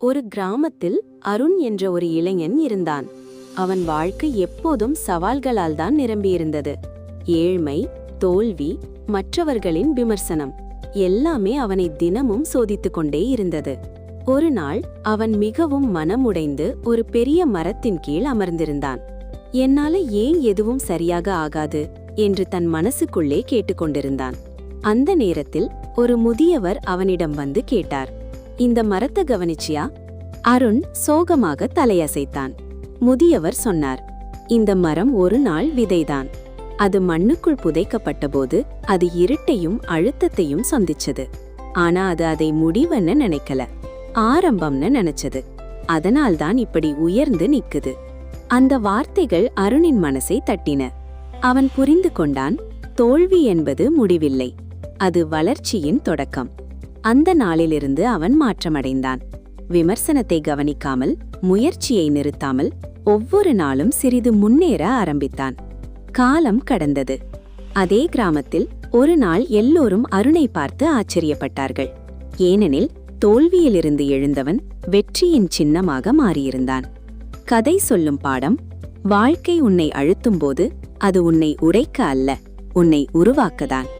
ஒரு கிராமத்தில் அருண் என்ற ஒரு இளைஞன் இருந்தான். அவன் வாழ்க்கை எப்போதும் சவால்களால் தான் நிரம்பியிருந்தது. ஏழ்மை, தோல்வி, மற்றவர்களின் விமர்சனம் எல்லாமே அவனை தினமும் சோதித்துக் கொண்டே இருந்தது. ஒரு நாள் அவன் மிகவும் மனமுடைந்து ஒரு பெரிய மரத்தின் கீழ் அமர்ந்திருந்தான். என்னால ஏன் எதுவும் சரியாக ஆகாது என்று தன் மனசுக்குள்ளே கேட்டுக்கொண்டிருந்தான். அந்த நேரத்தில் ஒரு முதியவர் அவனிடம் வந்து கேட்டார், இந்த மரத்தை கவனிச்சியா? அருண் சோகமாக தலையசைத்தான். முதியவர் சொன்னார், இந்த மரம் ஒரு நாள் விதைதான். அது மண்ணுக்குள் புதைக்கப்பட்டபோது அது இருட்டையும் அழுத்தத்தையும் சந்திச்சது. ஆனா அது அதை முடிவுன்னு நினைக்கல, ஆரம்பம்னு நினைச்சது. அதனால்தான் இப்படி உயர்ந்து நிக்குது. அந்த வார்த்தைகள் அருணின் மனசை தட்டின. அவன் புரிந்து கொண்டான், தோல்வி என்பது முடிவில்லை, அது வளர்ச்சியின் தொடக்கம். அந்த நாளிலிருந்து அவன் மாற்றமடைந்தான். விமர்சனத்தை கவனிக்காமல், முயற்சியை நிறுத்தாமல் ஒவ்வொரு நாளும் சிறிது முன்னேற ஆரம்பித்தான். காலம் கடந்தது. அதே கிராமத்தில் ஒரு நாள் எல்லோரும் அருணை பார்த்து ஆச்சரியப்பட்டார்கள். ஏனெனில் தோல்வியிலிருந்து எழுந்தவன் வெற்றியின் சின்னமாக மாறியிருந்தான். கதை சொல்லும் பாடம்: வாழ்க்கை உன்னை அழுத்தும்போது அது உன்னை உடைக்க அல்ல, உன்னை உருவாக்கதான்.